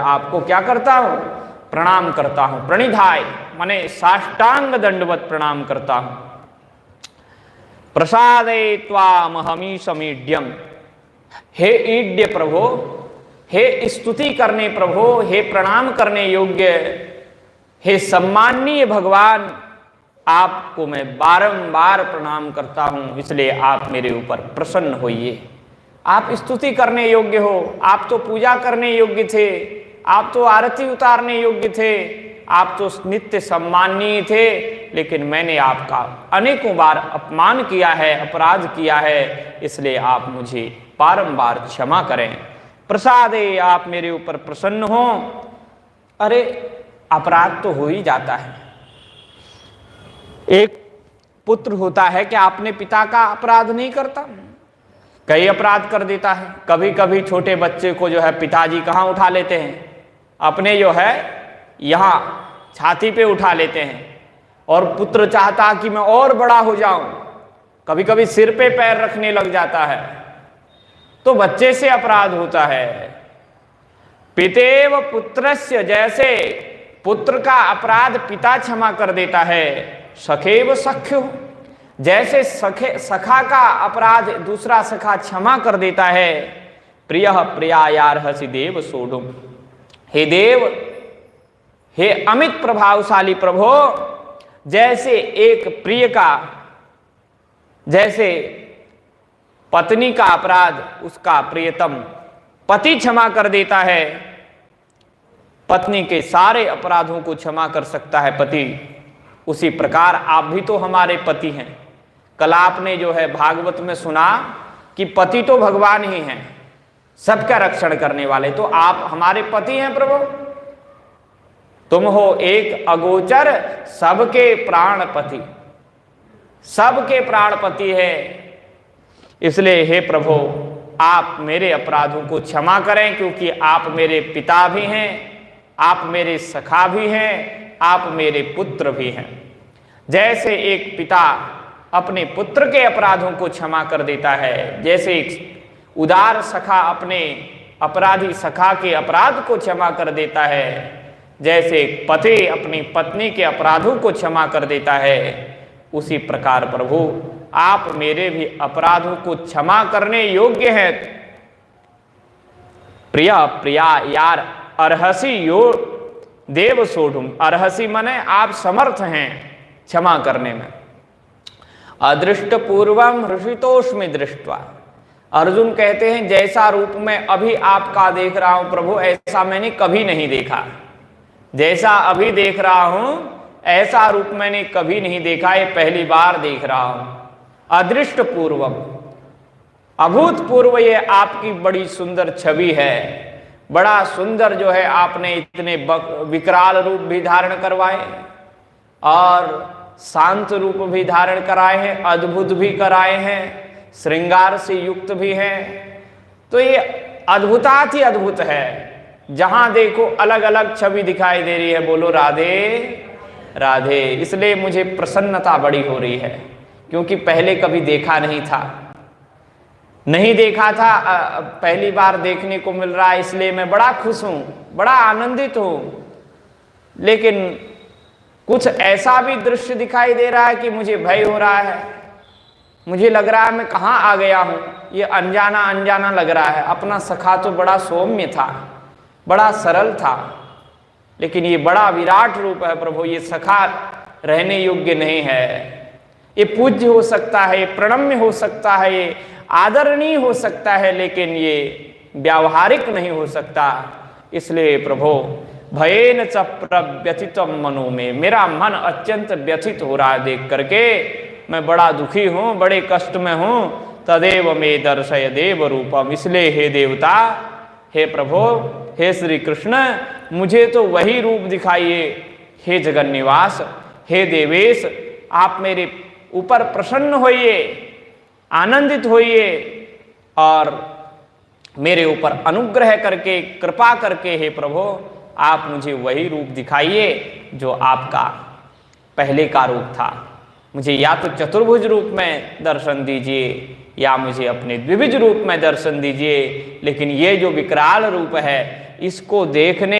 आपको क्या करता हूं, प्रणाम करता हूं। प्रणिधाय माने साष्टांग दंडवत प्रणाम करता हूं। प्रसादे त्वामहमीशमीड्यम, हे ईड्य प्रभो, हे स्तुति करने प्रभो, हे प्रणाम करने योग्य, हे सम्माननीय भगवान, आपको मैं बारंबार प्रणाम करता हूं, इसलिए आप मेरे ऊपर प्रसन्न होइए। आप स्तुति करने योग्य हो, आप तो पूजा करने योग्य थे, आप तो आरती उतारने योग्य थे, आप तो नित्य सम्माननीय थे, लेकिन मैंने आपका अनेकों बार अपमान किया है, अपराध किया है, इसलिए आप मुझे बारंबार क्षमा करें। प्रसादे, आप मेरे ऊपर प्रसन्न हो। अरे अपराध तो हो ही जाता है। एक पुत्र होता है कि अपने पिता का अपराध नहीं करता, कई अपराध कर देता है। कभी कभी छोटे बच्चे को जो है पिताजी कहाँ उठा लेते हैं, अपने जो है यहाँ छाती पे उठा लेते हैं, और पुत्र चाहता कि मैं और बड़ा हो जाऊं, कभी कभी सिर पे पैर रखने लग जाता है, तो बच्चे से अपराध होता है। पितेव पुत्रस्य, जैसे पुत्र का अपराध पिता क्षमा कर देता है, सखेव सख्यो, जैसे सखा का अपराध दूसरा सखा क्षमा कर देता है। प्रियः प्रियायार्हसि देव सोढुम्, हे देव, हे अमित प्रभावशाली प्रभो, जैसे एक प्रिय का, जैसे पत्नी का अपराध उसका प्रियतम पति क्षमा कर देता है, पत्नी के सारे अपराधों को क्षमा कर सकता है पति, उसी प्रकार आप भी तो हमारे पति हैं। कल आपने जो है भागवत में सुना कि पति तो भगवान ही हैं, सबका रक्षण करने वाले, तो आप हमारे पति हैं प्रभु। तुम हो एक अगोचर सबके प्राणपति, सबके प्राणपति है। इसलिए हे प्रभु, आप मेरे अपराधों को क्षमा करें, क्योंकि आप मेरे पिता भी हैं, आप मेरे सखा भी हैं, आप मेरे पुत्र भी हैं। जैसे एक पिता अपने पुत्र के अपराधों को क्षमा कर देता है, जैसे एक उदार सखा अपने अपराधी सखा के अपराध को क्षमा कर देता है, जैसे एक पति अपनी पत्नी के अपराधों को क्षमा कर देता है, उसी प्रकार प्रभु आप मेरे भी अपराधों को क्षमा करने योग्य हैं। प्रिय प्रिया यार अर्हसि यो देव सोढुम्, अर्हसि माने आप समर्थ हैं क्षमा करने में। अदृष्ट पूर्वम हृषितोष्मि दृष्ट्वा, अर्जुन कहते हैं जैसा रूप मैं अभी आपका देख रहा हूं प्रभु, ऐसा मैंने कभी नहीं देखा। जैसा अभी देख रहा हूं ऐसा रूप मैंने कभी नहीं देखा, ये पहली बार देख रहा हूं। अदृष्ट पूर्वम, अभूतपूर्व ये आपकी बड़ी सुंदर छवि है, बड़ा सुंदर जो है आपने इतने विकराल रूप भी धारण करवाए और शांत रूप भी धारण कराए हैं, अद्भुत भी कराए हैं, श्रृंगार से युक्त भी हैं। तो ये अद्भुताति ही अद्भुत है, जहां देखो अलग अलग छवि दिखाई दे रही है। बोलो राधे राधे। इसलिए मुझे प्रसन्नता बड़ी हो रही है, क्योंकि पहले कभी देखा नहीं था, नहीं देखा था, पहली बार देखने को मिल रहा है, इसलिए मैं बड़ा खुश हूं, बड़ा आनंदित हूं। लेकिन कुछ ऐसा भी दृश्य दिखाई दे रहा है कि मुझे भय हो रहा है, मुझे लग रहा है मैं कहाँ आ गया हूं, ये अनजाना अनजाना लग रहा है। अपना सखा तो बड़ा सौम्य था, बड़ा सरल था, लेकिन ये बड़ा विराट रूप है प्रभु, ये सखा रहने योग्य नहीं है। ये पूज्य हो सकता है, ये प्रणम्य हो सकता है, ये आदरणीय हो सकता है, लेकिन ये व्यावहारिक नहीं हो सकता। इसलिए प्रभु भयेन च प्रव्यथितम मनो में, मेरा मन अत्यंत व्यथित हो रहा है देख करके, मैं बड़ा दुखी हूं, बड़े कष्ट में हूं। तदेव में दर्शय देव रूपम, इसलिए हे देवता, हे प्रभु, हे श्री कृष्ण, मुझे तो वही रूप दिखाइए। हे जगन्निवास, हे देवेश, आप मेरे ऊपर प्रसन्न होइए, आनंदित होइए और मेरे ऊपर अनुग्रह करके, कृपा करके हे प्रभु आप मुझे वही रूप दिखाइए जो आपका पहले का रूप था। मुझे या तो चतुर्भुज रूप में दर्शन दीजिए या मुझे अपने द्विभुज रूप में दर्शन दीजिए, लेकिन ये जो विकराल रूप है इसको देखने